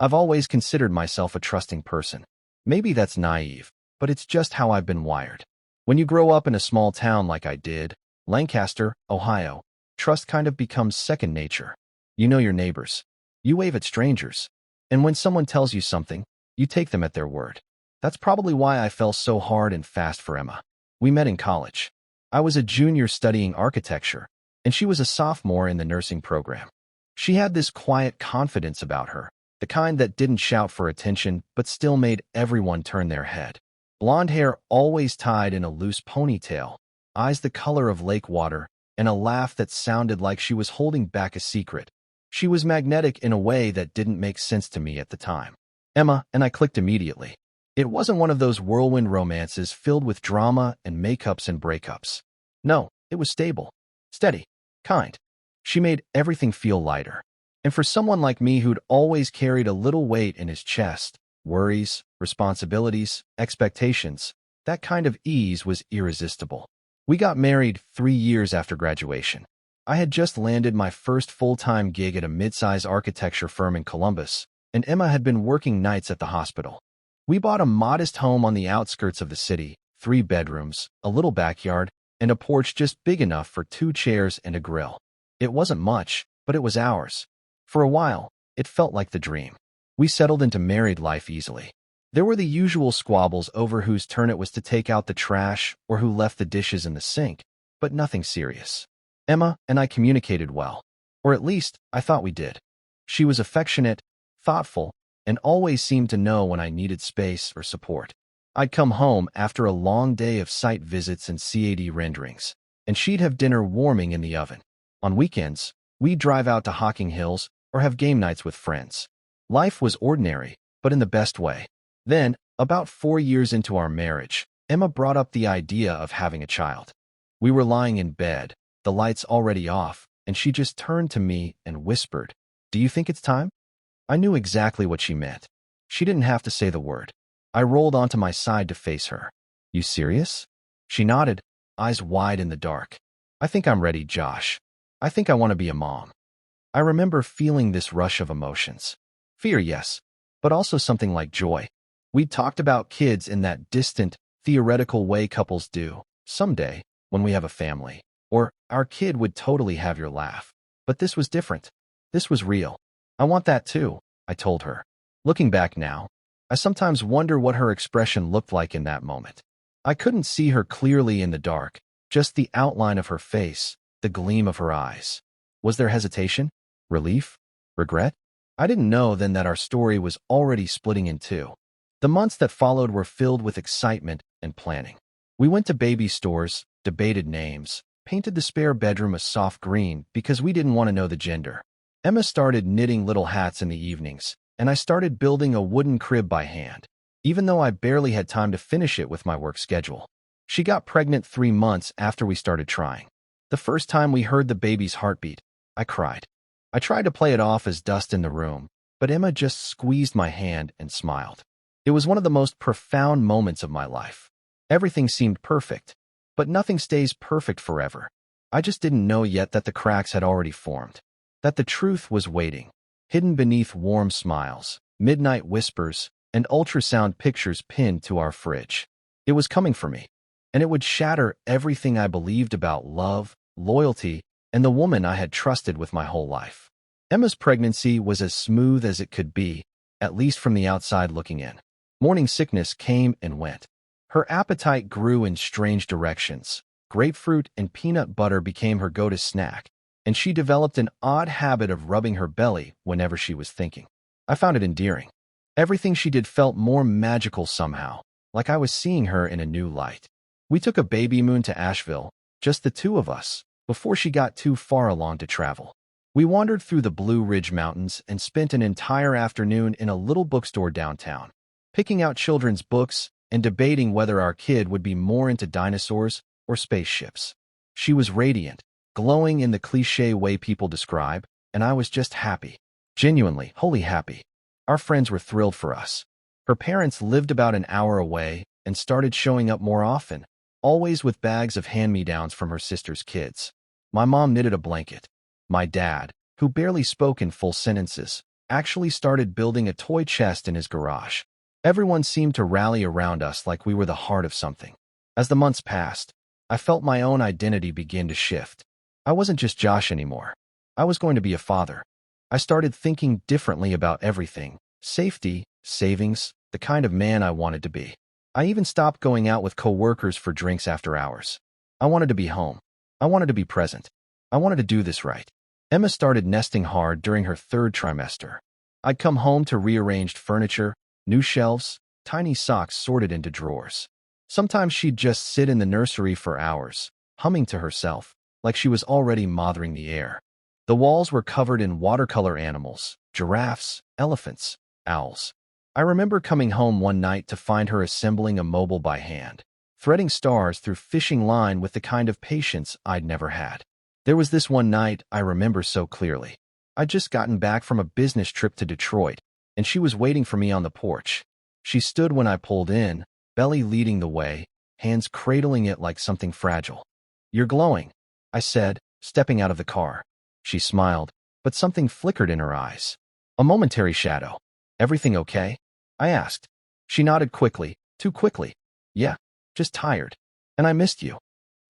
I've always considered myself a trusting person. Maybe that's naive, but it's just how I've been wired. When you grow up in a small town like I did, Lancaster, Ohio, trust kind of becomes second nature. You know your neighbors. You wave at strangers. And when someone tells you something, you take them at their word. That's probably why I fell so hard and fast for Emma. We met in college. I was a junior studying architecture, and she was a sophomore in the nursing program. She had this quiet confidence about her, the kind that didn't shout for attention but still made everyone turn their head. Blonde hair always tied in a loose ponytail, eyes the color of lake water, and a laugh that sounded like she was holding back a secret. She was magnetic in a way that didn't make sense to me at the time. Emma and I clicked immediately. It wasn't one of those whirlwind romances filled with drama and makeups and breakups. No, it was stable, steady, kind. She made everything feel lighter. And for someone like me who'd always carried a little weight in his chest, worries, responsibilities, expectations, that kind of ease was irresistible. We got married 3 years after graduation. I had just landed my first full-time gig at a mid-size architecture firm in Columbus, and Emma had been working nights at the hospital. We bought a modest home on the outskirts of the city, 3 bedrooms, a little backyard, and a porch just big enough for 2 chairs and a grill. It wasn't much, but it was ours. For a while, it felt like the dream. We settled into married life easily. There were the usual squabbles over whose turn it was to take out the trash or who left the dishes in the sink, but nothing serious. Emma and I communicated well, or at least I thought we did. She was affectionate, thoughtful, and always seemed to know when I needed space or support. I'd come home after a long day of site visits and CAD renderings, and she'd have dinner warming in the oven. On weekends, we'd drive out to Hocking Hills or have game nights with friends. Life was ordinary, but in the best way. Then, about 4 years into our marriage, Emma brought up the idea of having a child. We were lying in bed, the lights already off, and she just turned to me and whispered, "Do you think it's time?" I knew exactly what she meant. She didn't have to say the word. I rolled onto my side to face her. "You serious?" She nodded, eyes wide in the dark. "I think I'm ready, Josh. I think I want to be a mom." I remember feeling this rush of emotions. Fear, yes, but also something like joy. We'd talked about kids in that distant, theoretical way couples do. Someday, when we have a family. Or, our kid would totally have your laugh. But this was different. This was real. "I want that too," I told her. Looking back now, I sometimes wonder what her expression looked like in that moment. I couldn't see her clearly in the dark, just the outline of her face, the gleam of her eyes. Was there hesitation? Relief? Regret? I didn't know then that our story was already splitting in two. The months that followed were filled with excitement and planning. We went to baby stores, debated names, painted the spare bedroom a soft green because we didn't want to know the gender. Emma started knitting little hats in the evenings, and I started building a wooden crib by hand, even though I barely had time to finish it with my work schedule. She got pregnant 3 months after we started trying. The first time we heard the baby's heartbeat, I cried. I tried to play it off as dust in the room, but Emma just squeezed my hand and smiled. It was one of the most profound moments of my life. Everything seemed perfect, but nothing stays perfect forever. I just didn't know yet that the cracks had already formed, that the truth was waiting, hidden beneath warm smiles, midnight whispers, and ultrasound pictures pinned to our fridge. It was coming for me, and it would shatter everything I believed about love, loyalty, and the woman I had trusted with my whole life. Emma's pregnancy was as smooth as it could be, at least from the outside looking in. Morning sickness came and went. Her appetite grew in strange directions. Grapefruit and peanut butter became her go-to snack, and she developed an odd habit of rubbing her belly whenever she was thinking. I found it endearing. Everything she did felt more magical somehow, like I was seeing her in a new light. We took a baby moon to Asheville, just the 2 of us, before she got too far along to travel. We wandered through the Blue Ridge Mountains and spent an entire afternoon in a little bookstore downtown, picking out children's books and debating whether our kid would be more into dinosaurs or spaceships. She was radiant, glowing in the cliché way people describe, and I was just happy. Genuinely, wholly happy. Our friends were thrilled for us. Her parents lived about an hour away and started showing up more often, always with bags of hand-me-downs from her sister's kids. My mom knitted a blanket. My dad, who barely spoke in full sentences, actually started building a toy chest in his garage. Everyone seemed to rally around us like we were the heart of something. As the months passed, I felt my own identity begin to shift. I wasn't just Josh anymore. I was going to be a father. I started thinking differently about everything: safety, savings, the kind of man I wanted to be. I even stopped going out with coworkers for drinks after hours. I wanted to be home. I wanted to be present. I wanted to do this right. Emma started nesting hard during her third trimester. I'd come home to rearranged furniture, new shelves, tiny socks sorted into drawers. Sometimes she'd just sit in the nursery for hours, humming to herself, like she was already mothering the air. The walls were covered in watercolor animals: giraffes, elephants, owls. I remember coming home one night to find her assembling a mobile by hand, threading stars through fishing line with the kind of patience I'd never had. There was this one night I remember so clearly. I'd just gotten back from a business trip to Detroit, and she was waiting for me on the porch. She stood when I pulled in, belly leading the way, hands cradling it like something fragile. "You're glowing," I said, stepping out of the car. She smiled, but something flickered in her eyes. A momentary shadow. "Everything okay?" I asked. She nodded quickly, too quickly. "Yeah, just tired. And I missed you."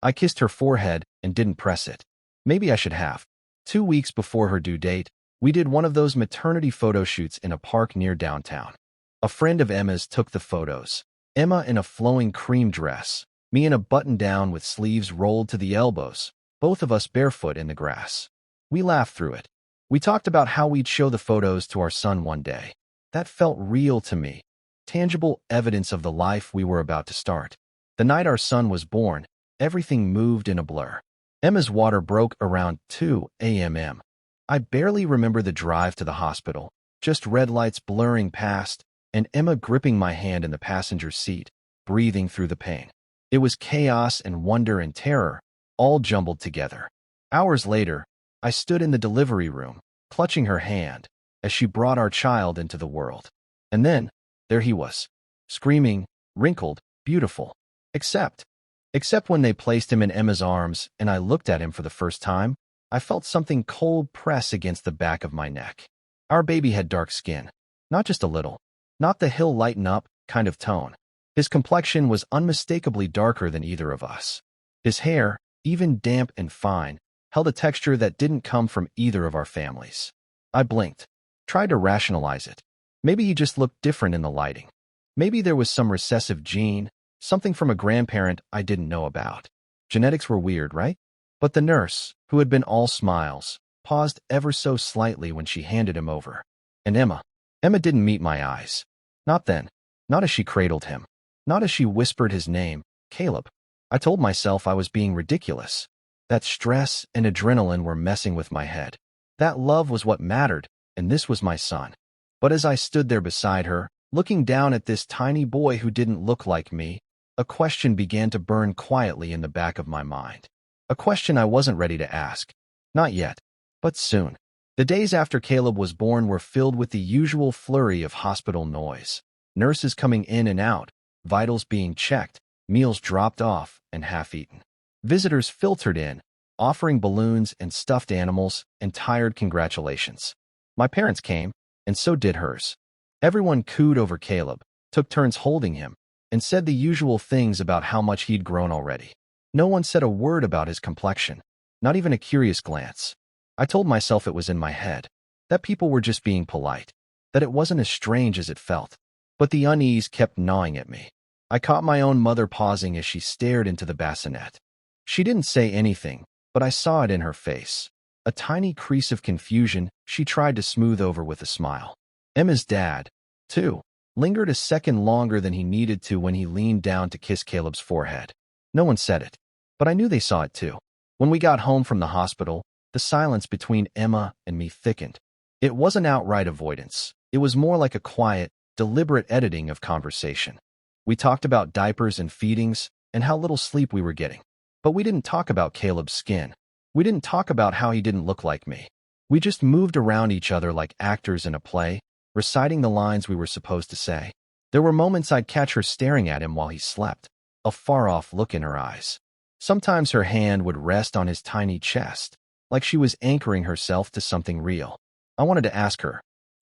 I kissed her forehead and didn't press it. Maybe I should have. 2 weeks before her due date, we did one of those maternity photo shoots in a park near downtown. A friend of Emma's took the photos. Emma in a flowing cream dress, me in a button-down with sleeves rolled to the elbows, both of us barefoot in the grass. We laughed through it. We talked about how we'd show the photos to our son one day. That felt real to me, tangible evidence of the life we were about to start. The night our son was born, everything moved in a blur. Emma's water broke around 2 a.m. I barely remember the drive to the hospital, just red lights blurring past, and Emma gripping my hand in the passenger seat, breathing through the pain. It was chaos and wonder and terror, all jumbled together. Hours later, I stood in the delivery room, clutching her hand, as she brought our child into the world. And then, there he was, screaming, wrinkled, beautiful. Except when they placed him in Emma's arms and I looked at him for the first time, I felt something cold press against the back of my neck. Our baby had dark skin. Not just a little. Not the "he'll lighten up" kind of tone. His complexion was unmistakably darker than either of us. His hair, even damp and fine, held a texture that didn't come from either of our families. I blinked, tried to rationalize it. Maybe he just looked different in the lighting. Maybe there was some recessive gene, something from a grandparent I didn't know about. Genetics were weird, right? But the nurse, who had been all smiles, paused ever so slightly when she handed him over. And Emma didn't meet my eyes. Not then. Not as she cradled him. Not as she whispered his name, Caleb. I told myself I was being ridiculous. That stress and adrenaline were messing with my head. That love was what mattered, and this was my son. But as I stood there beside her, looking down at this tiny boy who didn't look like me, a question began to burn quietly in the back of my mind. A question I wasn't ready to ask. Not yet, but soon. The days after Caleb was born were filled with the usual flurry of hospital noise. Nurses coming in and out, vitals being checked, meals dropped off and half-eaten. Visitors filtered in, offering balloons and stuffed animals and tired congratulations. My parents came, and so did hers. Everyone cooed over Caleb, took turns holding him, and said the usual things about how much he'd grown already. No one said a word about his complexion, not even a curious glance. I told myself it was in my head, that people were just being polite, that it wasn't as strange as it felt. But the unease kept gnawing at me. I caught my own mother pausing as she stared into the bassinet. She didn't say anything, but I saw it in her face. A tiny crease of confusion she tried to smooth over with a smile. Emma's dad, too, lingered a second longer than he needed to when he leaned down to kiss Caleb's forehead. No one said it, but I knew they saw it too. When we got home from the hospital, the silence between Emma and me thickened. It wasn't outright avoidance. It was more like a quiet, deliberate editing of conversation. We talked about diapers and feedings and how little sleep we were getting. But we didn't talk about Caleb's skin. We didn't talk about how he didn't look like me. We just moved around each other like actors in a play, reciting the lines we were supposed to say. There were moments I'd catch her staring at him while he slept, a far-off look in her eyes. Sometimes her hand would rest on his tiny chest, like she was anchoring herself to something real. I wanted to ask her,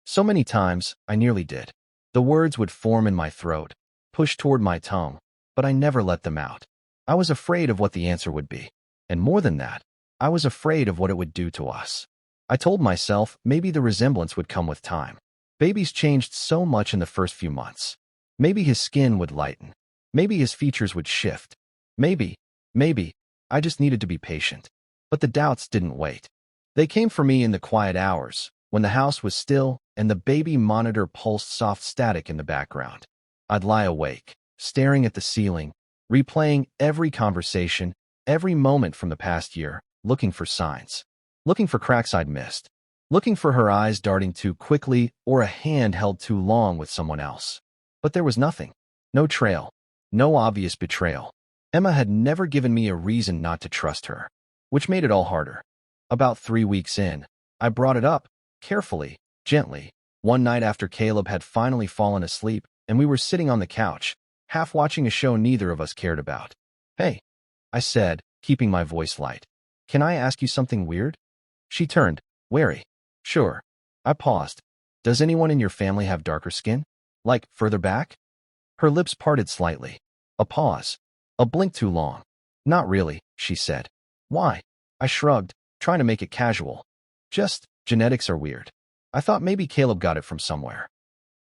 So many times, I nearly did. The words would form in my throat, push toward my tongue, but I never let them out. I was afraid of what the answer would be. And more than that, I was afraid of what it would do to us. I told myself maybe the resemblance would come with time. Babies changed so much in the first few months. Maybe his skin would lighten. Maybe his features would shift. Maybe, I just needed to be patient. But the doubts didn't wait. They came for me in the quiet hours, when the house was still and the baby monitor pulsed soft static in the background. I'd lie awake, staring at the ceiling, replaying every conversation, every moment from the past year, looking for signs. Looking for cracks I'd missed. Looking for her eyes darting too quickly or a hand held too long with someone else. But there was nothing. No trail. No obvious betrayal. Emma had never given me a reason not to trust her, which made it all harder. About 3 weeks in, I brought it up, carefully, gently, one night after Caleb had finally fallen asleep and we were sitting on the couch, half watching a show neither of us cared about. "Hey," I said, keeping my voice light. "Can I ask you something weird?" She turned, wary. "Sure." I paused. "Does anyone in your family have darker skin? Like, further back?" Her lips parted slightly. A pause. A blink too long. "Not really," she said. "Why?" I shrugged, trying to make it casual. "Just, genetics are weird. I thought maybe Caleb got it from somewhere."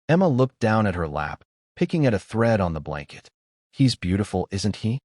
Emma looked down at her lap, picking at a thread on the blanket. "He's beautiful, isn't he?"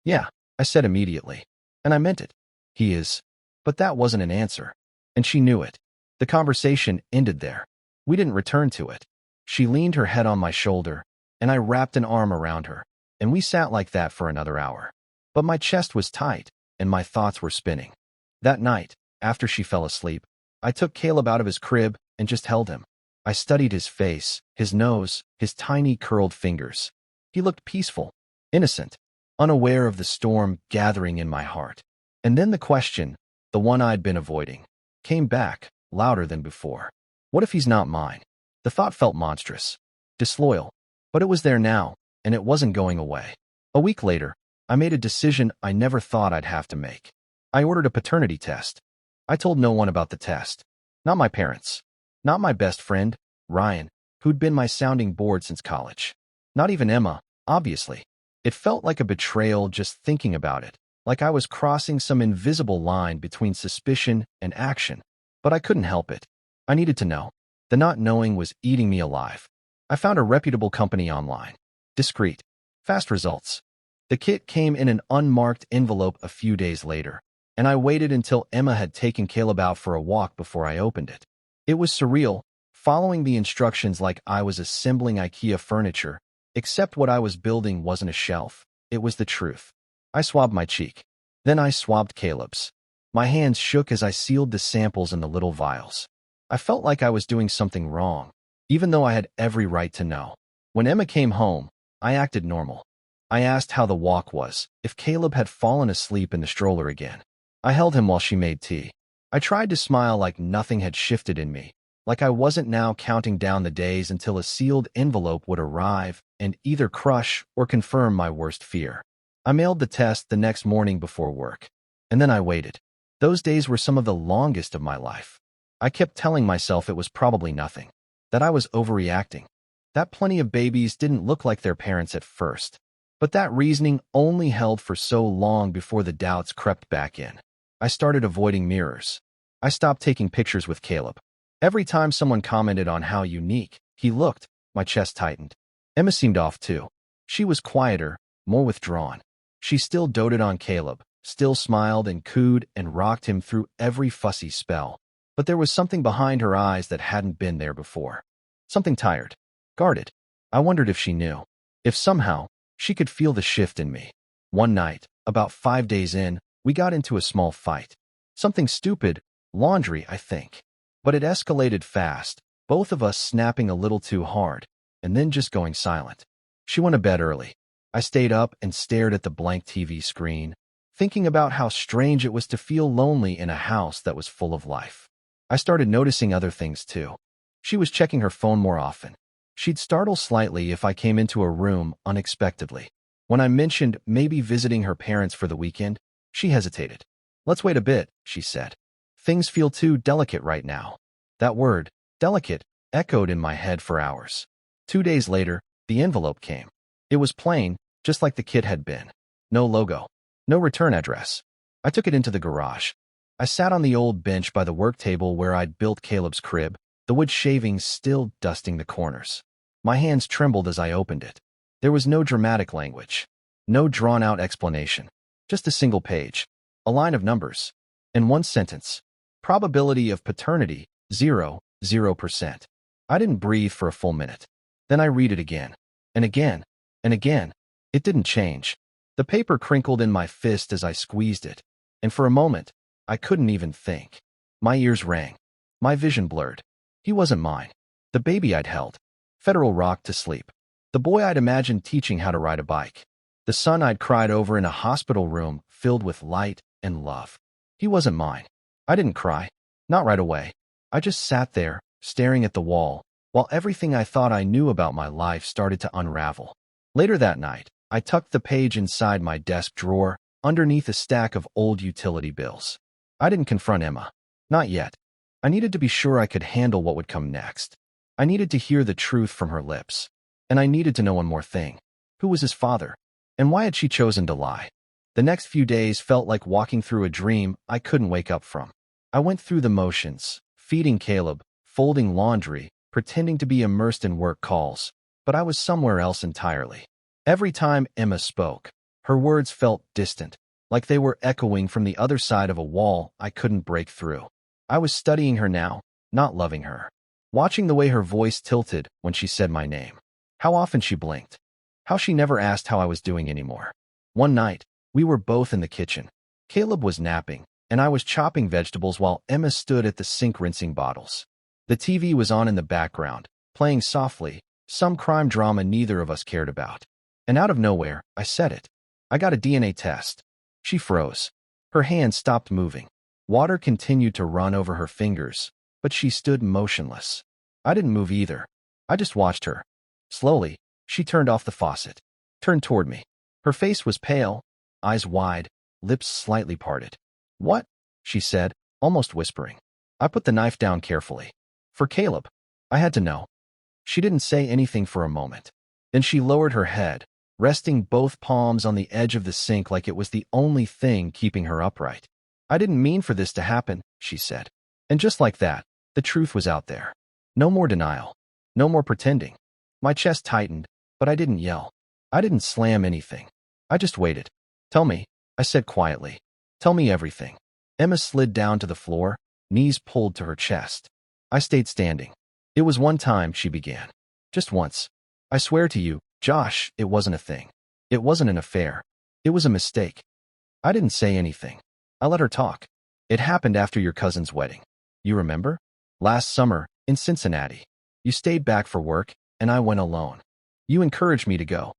"Yeah," I said immediately. And I meant it. "He is." But that wasn't an answer. And she knew it. The conversation ended there. We didn't return to it. She leaned her head on my shoulder, and I wrapped an arm around her, and we sat like that for another hour. But my chest was tight, and my thoughts were spinning. That night, after she fell asleep, I took Caleb out of his crib and just held him. I studied his face, his nose, his tiny curled fingers. He looked peaceful, innocent, unaware of the storm gathering in my heart. And then the question, the one I'd been avoiding, came back, louder than before. What if he's not mine? The thought felt monstrous, disloyal, but it was there now, and it wasn't going away. A week later, I made a decision I never thought I'd have to make. I ordered a paternity test. I told no one about the test. Not my parents. Not my best friend, Ryan, who'd been my sounding board since college. Not even Emma, obviously. It felt like a betrayal just thinking about it, like I was crossing some invisible line between suspicion and action. But I couldn't help it. I needed to know. The not knowing was eating me alive. I found a reputable company online. Discreet. Fast results. The kit came in an unmarked envelope a few days later, and I waited until Emma had taken Caleb out for a walk before I opened it. It was surreal, following the instructions like I was assembling IKEA furniture, except what I was building wasn't a shelf. It was the truth. I swabbed my cheek. Then I swabbed Caleb's. My hands shook as I sealed the samples in the little vials. I felt like I was doing something wrong, even though I had every right to know. When Emma came home, I acted normal. I asked how the walk was, if Caleb had fallen asleep in the stroller again. I held him while she made tea. I tried to smile like nothing had shifted in me, like I wasn't now counting down the days until a sealed envelope would arrive and either crush or confirm my worst fear. I mailed the test the next morning before work, and then I waited. Those days were some of the longest of my life. I kept telling myself it was probably nothing, that I was overreacting, that plenty of babies didn't look like their parents at first. But that reasoning only held for so long before the doubts crept back in. I started avoiding mirrors. I stopped taking pictures with Caleb. Every time someone commented on how unique he looked, my chest tightened. Emma seemed off too. She was quieter, more withdrawn. She still doted on Caleb, still smiled and cooed and rocked him through every fussy spell. But there was something behind her eyes that hadn't been there before. Something tired, guarded. I wondered if she knew. If somehow, she could feel the shift in me. One night, about 5 days in, we got into a small fight. Something stupid, laundry, I think. But it escalated fast, both of us snapping a little too hard, and then just going silent. She went to bed early. I stayed up and stared at the blank TV screen, thinking about how strange it was to feel lonely in a house that was full of life. I started noticing other things too. She was checking her phone more often. She'd startle slightly if I came into a room unexpectedly. When I mentioned maybe visiting her parents for the weekend, she hesitated. "Let's wait a bit," she said. "Things feel too delicate right now." That word, delicate, echoed in my head for hours. 2 days later, the envelope came. It was plain, just like the kit had been. No logo. No return address. I took it into the garage. I sat on the old bench by the work table where I'd built Caleb's crib, the wood shavings still dusting the corners. My hands trembled as I opened it. There was no dramatic language. No drawn-out explanation. Just a single page. A line of numbers. And one sentence. Probability of paternity, 0%. I didn't breathe for a full minute. Then I read it again. And again. And again. It didn't change. The paper crinkled in my fist as I squeezed it. And for a moment, I couldn't even think. My ears rang. My vision blurred. He wasn't mine. The baby I'd held. Federal rocked to sleep. The boy I'd imagined teaching how to ride a bike. The son I'd cried over in a hospital room filled with light and love. He wasn't mine. I didn't cry. Not right away. I just sat there, staring at the wall, while everything I thought I knew about my life started to unravel. Later that night, I tucked the page inside my desk drawer, underneath a stack of old utility bills. I didn't confront Emma. Not yet. I needed to be sure I could handle what would come next. I needed to hear the truth from her lips. And I needed to know one more thing. Who was his father? And why had she chosen to lie? The next few days felt like walking through a dream I couldn't wake up from. I went through the motions, feeding Caleb, folding laundry, pretending to be immersed in work calls, but I was somewhere else entirely. Every time Emma spoke, her words felt distant, like they were echoing from the other side of a wall I couldn't break through. I was studying her now, not loving her. Watching the way her voice tilted when she said my name. How often she blinked. How she never asked how I was doing anymore. One night, we were both in the kitchen. Caleb was napping, and I was chopping vegetables while Emma stood at the sink rinsing bottles. The TV was on in the background, playing softly, some crime drama neither of us cared about. And out of nowhere, I said it. I got a DNA test. She froze. Her hand stopped moving. Water continued to run over her fingers, but she stood motionless. I didn't move either. I just watched her. Slowly, she turned off the faucet, turned toward me. Her face was pale, eyes wide, lips slightly parted. "What?" she said, almost whispering. I put the knife down carefully. For Caleb, I had to know. She didn't say anything for a moment. Then she lowered her head, resting both palms on the edge of the sink like it was the only thing keeping her upright. "I didn't mean for this to happen," she said. And just like that, the truth was out there. No more denial. No more pretending. My chest tightened, but I didn't yell. I didn't slam anything. I just waited. "Tell me," I said quietly. "Tell me everything." Emma slid down to the floor, knees pulled to her chest. I stayed standing. "It was one time," she began. "Just once. I swear to you, Josh, it wasn't a thing. It wasn't an affair. It was a mistake." I didn't say anything. I let her talk. "It happened after your cousin's wedding. You remember? Last summer, in Cincinnati. You stayed back for work, and I went alone. You encouraged me to go."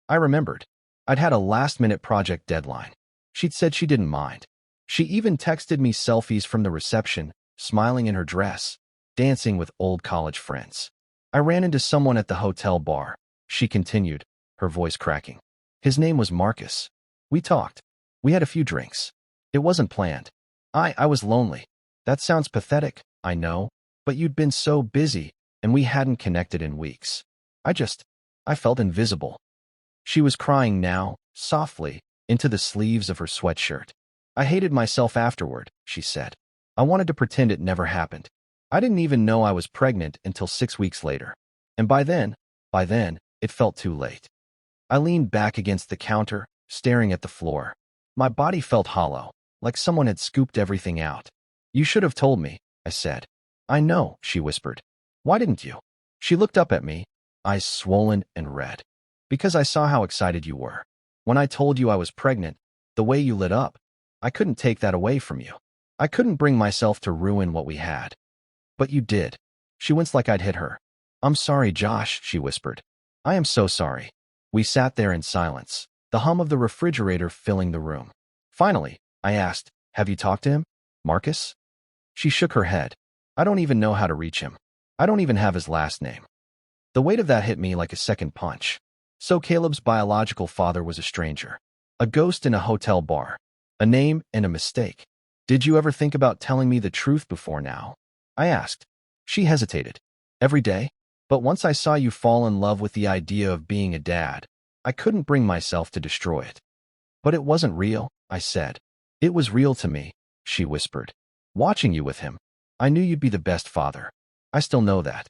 I remembered. I'd had a last-minute project deadline. She'd said she didn't mind. She even texted me selfies from the reception, smiling in her dress, dancing with old college friends. "I ran into someone at the hotel bar," she continued, her voice cracking. "His name was Marcus. We talked. We had a few drinks. It wasn't planned. I was lonely. That sounds pathetic, I know, but you'd been so busy, and we hadn't connected in weeks. I felt invisible." She was crying now, softly, into the sleeves of her sweatshirt. "I hated myself afterward," she said. "I wanted to pretend it never happened. I didn't even know I was pregnant until 6 weeks later. And by then, it felt too late." I leaned back against the counter, staring at the floor. My body felt hollow, like someone had scooped everything out. "You should have told me," I said. "I know," she whispered. "Why didn't you?" She looked up at me, eyes swollen and red. "Because I saw how excited you were. When I told you I was pregnant, the way you lit up, I couldn't take that away from you. I couldn't bring myself to ruin what we had. But you did." She winced like I'd hit her. "I'm sorry, Josh," she whispered. "I am so sorry." We sat there in silence, the hum of the refrigerator filling the room. Finally, I asked, "Have you talked to him, Marcus?" She shook her head. "I don't even know how to reach him. I don't even have his last name." The weight of that hit me like a second punch. So Caleb's biological father was a stranger. A ghost in a hotel bar. A name and a mistake. "Did you ever think about telling me the truth before now?" I asked. She hesitated. Every day? But once I saw you fall in love with the idea of being a dad, I couldn't bring myself to destroy it. But it wasn't real, I said. It was real to me, she whispered. Watching you with him, I knew you'd be the best father. I still know that.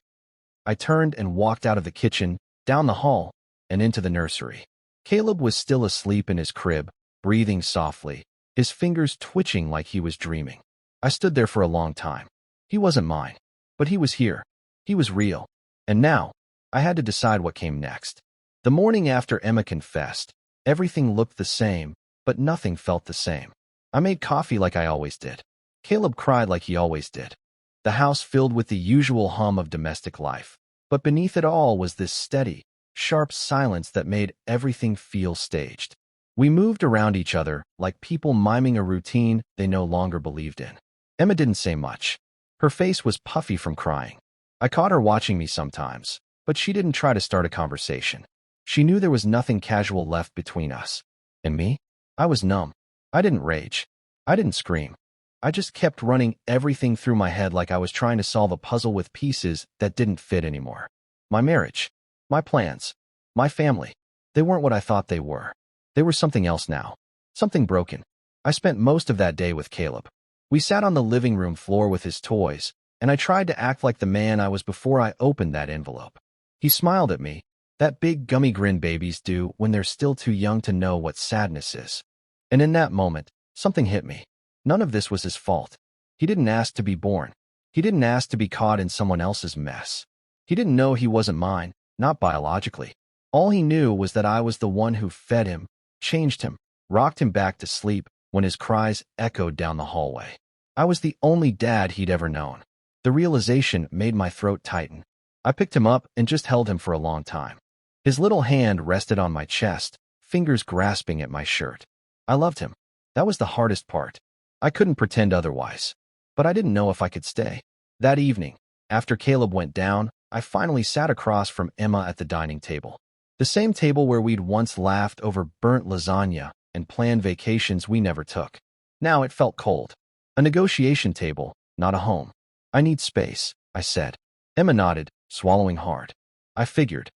I turned and walked out of the kitchen, down the hall, and into the nursery. Caleb was still asleep in his crib, breathing softly, his fingers twitching like he was dreaming. I stood there for a long time. He wasn't mine, but he was here. He was real. And now, I had to decide what came next. The morning after Emma confessed, everything looked the same, but nothing felt the same. I made coffee like I always did. Caleb cried like he always did. The house filled with the usual hum of domestic life. But beneath it all was this steady, sharp silence that made everything feel staged. We moved around each other like people miming a routine they no longer believed in. Emma didn't say much. Her face was puffy from crying. I caught her watching me sometimes, but she didn't try to start a conversation. She knew there was nothing casual left between us. And me? I was numb. I didn't rage. I didn't scream. I just kept running everything through my head like I was trying to solve a puzzle with pieces that didn't fit anymore. My marriage, my plans, my family, they weren't what I thought they were. They were something else now. Something broken. I spent most of that day with Caleb. We sat on the living room floor with his toys, and I tried to act like the man I was before I opened that envelope. He smiled at me, that big gummy grin babies do when they're still too young to know what sadness is. And in that moment, something hit me. None of this was his fault. He didn't ask to be born. He didn't ask to be caught in someone else's mess. He didn't know he wasn't mine, not biologically. All he knew was that I was the one who fed him, changed him, rocked him back to sleep when his cries echoed down the hallway. I was the only dad he'd ever known. The realization made my throat tighten. I picked him up and just held him for a long time. His little hand rested on my chest, fingers grasping at my shirt. I loved him. That was the hardest part. I couldn't pretend otherwise. But I didn't know if I could stay. That evening, after Caleb went down, I finally sat across from Emma at the dining table. The same table where we'd once laughed over burnt lasagna and planned vacations we never took. Now it felt cold. A negotiation table, not a home. I need space, I said. Emma nodded, swallowing hard. I figured.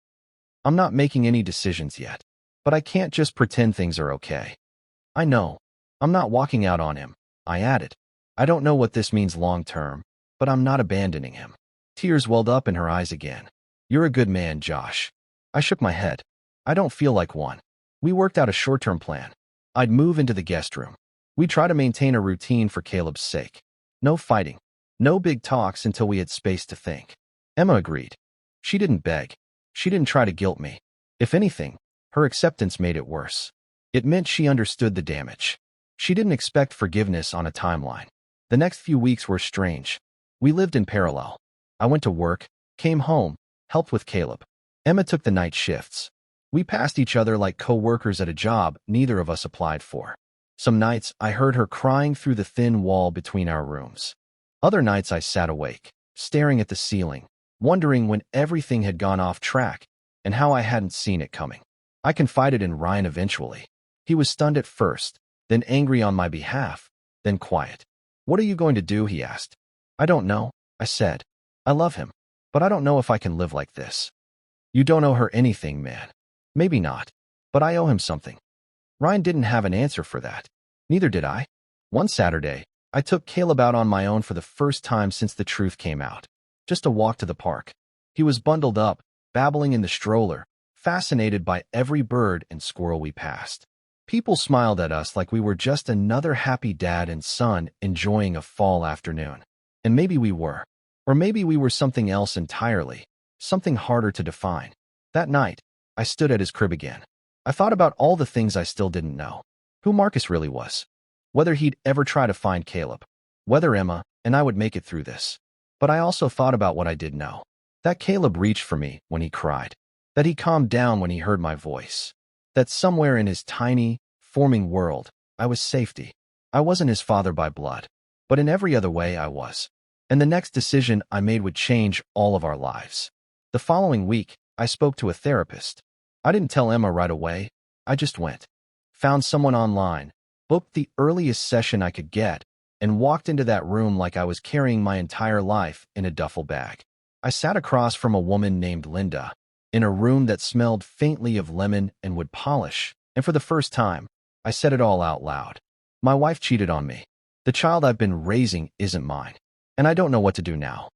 I'm not making any decisions yet. But I can't just pretend things are okay. I know. I'm not walking out on him, I added. I don't know what this means long term, but I'm not abandoning him. Tears welled up in her eyes again. You're a good man, Josh. I shook my head. I don't feel like one. We worked out a short-term plan. I'd move into the guest room. We'd try to maintain a routine for Caleb's sake. No fighting. No big talks until we had space to think. Emma agreed. She didn't beg. She didn't try to guilt me. If anything, her acceptance made it worse. It meant she understood the damage. She didn't expect forgiveness on a timeline. The next few weeks were strange. We lived in parallel. I went to work, came home, helped with Caleb. Emma took the night shifts. We passed each other like co-workers at a job neither of us applied for. Some nights, I heard her crying through the thin wall between our rooms. Other nights I sat awake, staring at the ceiling, wondering when everything had gone off track and how I hadn't seen it coming. I confided in Ryan eventually. He was stunned at first, then angry on my behalf, then quiet. What are you going to do? He asked. I don't know, I said. I love him, but I don't know if I can live like this. You don't owe her anything, man. Maybe not, but I owe him something. Ryan didn't have an answer for that. Neither did I. One Saturday, I took Caleb out on my own for the first time since the truth came out. Just a walk to the park. He was bundled up, babbling in the stroller, fascinated by every bird and squirrel we passed. People smiled at us like we were just another happy dad and son enjoying a fall afternoon. And maybe we were. Or maybe we were something else entirely, something harder to define. That night, I stood at his crib again. I thought about all the things I still didn't know. Who Marcus really was. Whether he'd ever try to find Caleb. Whether Emma and I would make it through this. But I also thought about what I did know. That Caleb reached for me when he cried. That he calmed down when he heard my voice. That somewhere in his tiny, forming world, I was safety. I wasn't his father by blood. But in every other way I was. And the next decision I made would change all of our lives. The following week, I spoke to a therapist. I didn't tell Emma right away. I just went. Found someone online, booked the earliest session I could get, and walked into that room like I was carrying my entire life in a duffel bag. I sat across from a woman named Linda, in a room that smelled faintly of lemon and wood polish, and for the first time, I said it all out loud. My wife cheated on me. The child I've been raising isn't mine, and I don't know what to do now.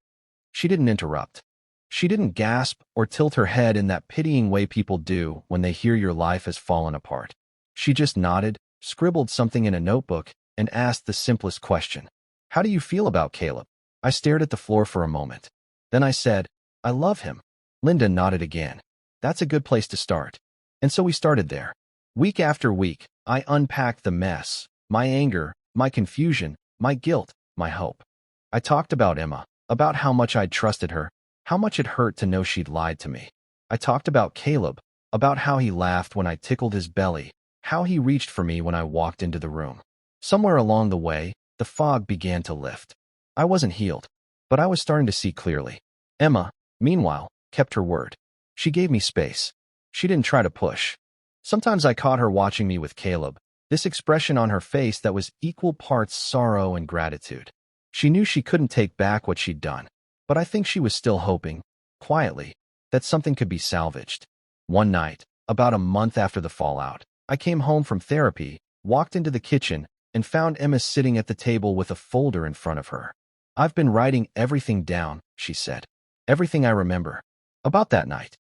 She didn't interrupt. She didn't gasp or tilt her head in that pitying way people do when they hear your life has fallen apart. She just nodded, scribbled something in a notebook, and asked the simplest question. How do you feel about Caleb? I stared at the floor for a moment. Then I said, I love him. Linda nodded again. That's a good place to start. And so we started there. Week after week, I unpacked the mess, my anger, my confusion, my guilt, my hope. I talked about Emma, about how much I'd trusted her, how much it hurt to know she'd lied to me. I talked about Caleb, about how he laughed when I tickled his belly, how he reached for me when I walked into the room. Somewhere along the way, the fog began to lift. I wasn't healed, but I was starting to see clearly. Emma, meanwhile, kept her word. She gave me space. She didn't try to push. Sometimes I caught her watching me with Caleb, this expression on her face that was equal parts sorrow and gratitude. She knew she couldn't take back what she'd done, but I think she was still hoping, quietly, that something could be salvaged. One night, about a month after the fallout, I came home from therapy, walked into the kitchen, and found Emma sitting at the table with a folder in front of her. I've been writing everything down, she said. Everything I remember. About that night.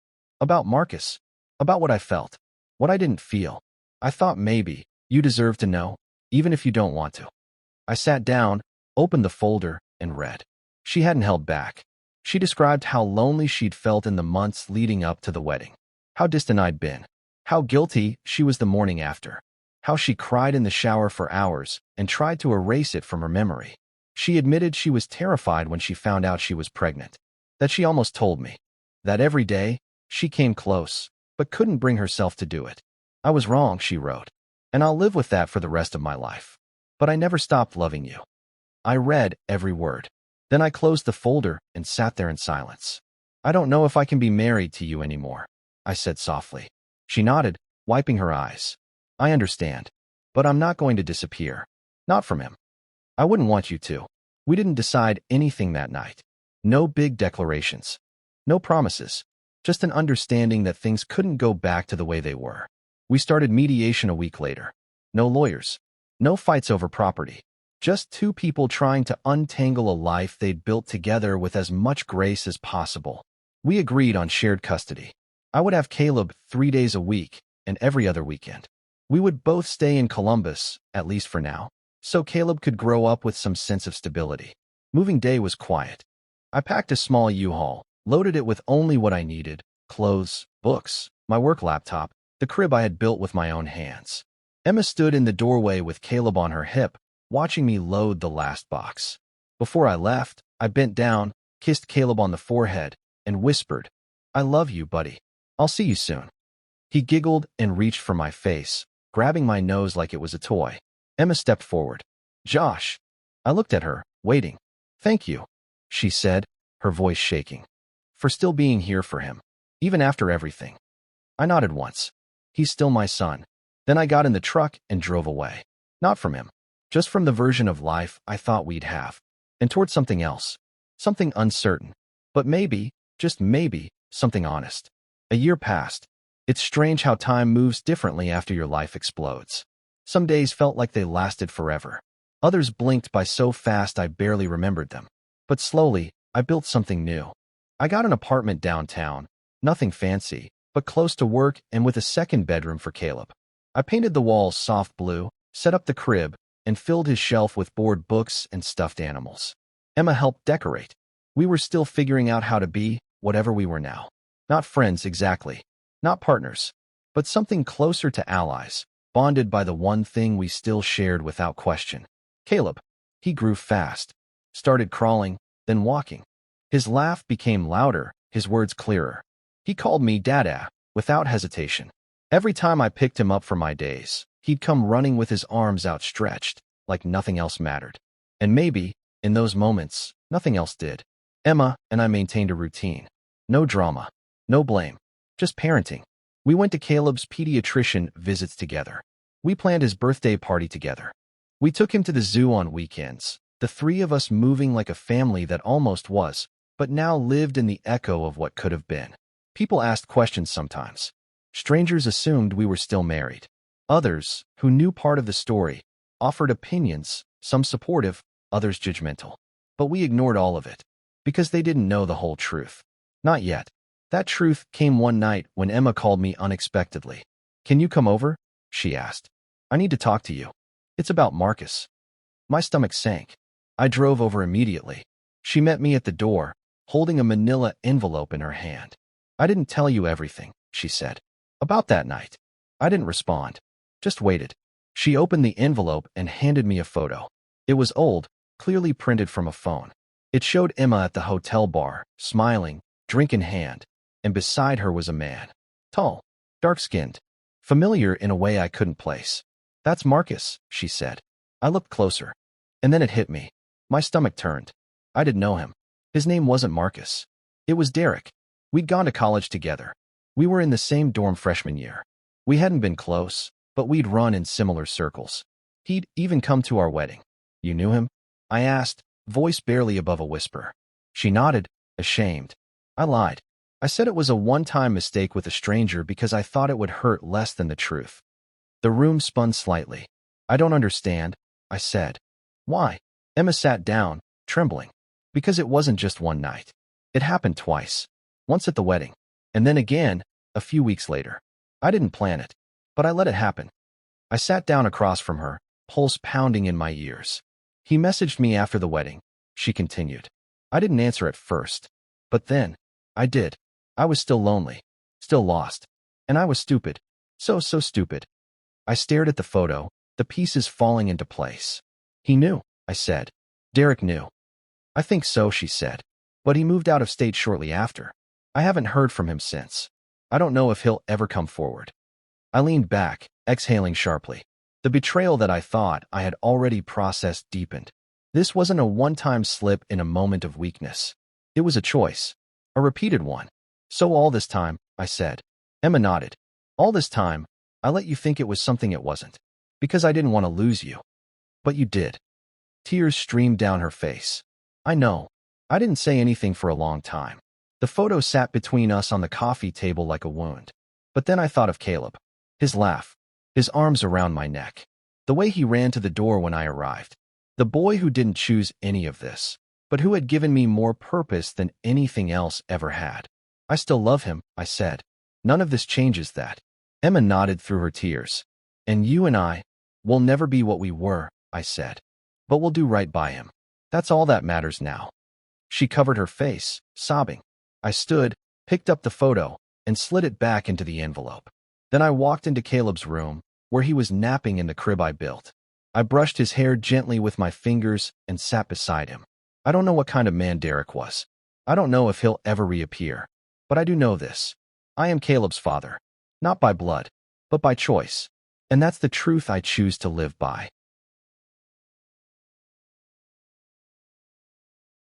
About Marcus. About what I felt. What I didn't feel. I thought maybe you deserve to know, even if you don't want to. I sat down, opened the folder, and read. She hadn't held back. She described how lonely she'd felt in the months leading up to the wedding. How distant I'd been. How guilty she was the morning after. How she cried in the shower for hours and tried to erase it from her memory. She admitted she was terrified when she found out she was pregnant. That she almost told me. That every day, she came close, but couldn't bring herself to do it. I was wrong, she wrote, and I'll live with that for the rest of my life. But I never stopped loving you. I read every word. Then I closed the folder and sat there in silence. I don't know if I can be married to you anymore, I said softly. She nodded, wiping her eyes. I understand, but I'm not going to disappear. Not from him. I wouldn't want you to. We didn't decide anything that night. No big declarations. No promises. Just an understanding that things couldn't go back to the way they were. We started mediation a week later. No lawyers. No fights over property. Just two people trying to untangle a life they'd built together with as much grace as possible. We agreed on shared custody. I would have Caleb 3 days a week and every other weekend. We would both stay in Columbus, at least for now, so Caleb could grow up with some sense of stability. Moving day was quiet. I packed a small U-Haul, loaded it with only what I needed: clothes, books, my work laptop, the crib I had built with my own hands. Emma stood in the doorway with Caleb on her hip, watching me load the last box. Before I left, I bent down, kissed Caleb on the forehead, and whispered, I love you, buddy. I'll see you soon. He giggled and reached for my face, grabbing my nose like it was a toy. Emma stepped forward. Josh. I looked at her, waiting. Thank you, she said, her voice shaking, for still being here for him, even after everything. I nodded once. He's still my son. Then I got in the truck and drove away. Not from him, just from the version of life I thought we'd have, and towards something else, something uncertain, but maybe, just maybe, something honest. A year passed. It's strange how time moves differently after your life explodes. Some days felt like they lasted forever. Others blinked by so fast I barely remembered them. But slowly, I built something new. I got an apartment downtown, nothing fancy, but close to work and with a second bedroom for Caleb. I painted the walls soft blue, set up the crib, and filled his shelf with board books and stuffed animals. Emma helped decorate. We were still figuring out how to be whatever we were now. Not friends exactly, not partners, but something closer to allies, bonded by the one thing we still shared without question. Caleb. He grew fast, started crawling, then walking. His laugh became louder, his words clearer. He called me Dada, without hesitation. Every time I picked him up from my days, he'd come running with his arms outstretched, like nothing else mattered. And maybe, in those moments, nothing else did. Emma and I maintained a routine. No drama, no blame, just parenting. We went to Caleb's pediatrician visits together. We planned his birthday party together. We took him to the zoo on weekends, the three of us moving like a family that almost was, but now lived in the echo of what could have been. People asked questions sometimes. Strangers assumed we were still married. Others, who knew part of the story, offered opinions, some supportive, others judgmental. But we ignored all of it, because they didn't know the whole truth. Not yet. That truth came one night when Emma called me unexpectedly. "Can you come over?" she asked. "I need to talk to you. It's about Marcus." My stomach sank. I drove over immediately. She met me at the door, holding a manila envelope in her hand. "I didn't tell you everything," she said. "About that night." I didn't respond, just waited. She opened the envelope and handed me a photo. It was old, clearly printed from a phone. It showed Emma at the hotel bar, smiling, drink in hand, and beside her was a man. Tall, dark-skinned, familiar in a way I couldn't place. "That's Marcus," she said. I looked closer, and then it hit me. My stomach turned. I didn't know him. His name wasn't Marcus. It was Derek. We'd gone to college together. We were in the same dorm freshman year. We hadn't been close, but we'd run in similar circles. He'd even come to our wedding. "You knew him?" I asked, voice barely above a whisper. She nodded, ashamed. I lied. I said it was a one-time mistake with a stranger because I thought it would hurt less than the truth. The room spun slightly. "I don't understand," I said. "Why?" Emma sat down, trembling. "Because it wasn't just one night. It happened twice. Once at the wedding, and then again, a few weeks later. I didn't plan it, but I let it happen." I sat down across from her, pulse pounding in my ears. "He messaged me after the wedding," she continued. "I didn't answer at first, but then, I did. I was still lonely, still lost, and I was stupid. So stupid." I stared at the photo, the pieces falling into place. "He knew," I said. "Derek knew." "I think so," she said. "But he moved out of state shortly after. I haven't heard from him since. I don't know if he'll ever come forward." I leaned back, exhaling sharply. The betrayal that I thought I had already processed deepened. This wasn't a one-time slip in a moment of weakness. It was a choice, a repeated one. "So all this time," I said. Emma nodded. "All this time, I let you think it was something it wasn't, because I didn't want to lose you. But you did." Tears streamed down her face. "I know. I didn't say anything for a long time. The photo sat between us on the coffee table like a wound. But then I thought of Caleb. His laugh, his arms around my neck, the way he ran to the door when I arrived. The boy who didn't choose any of this, but who had given me more purpose than anything else ever had. I still love him," I said. "None of this changes that." Emma nodded through her tears. "And you and I will never be what we were," I said. "But we'll do right by him. That's all that matters now." She covered her face, sobbing. I stood, picked up the photo, and slid it back into the envelope. Then I walked into Caleb's room, where he was napping in the crib I built. I brushed his hair gently with my fingers and sat beside him. I don't know what kind of man Derek was. I don't know if he'll ever reappear. But I do know this. I am Caleb's father. Not by blood, but by choice. And that's the truth I choose to live by.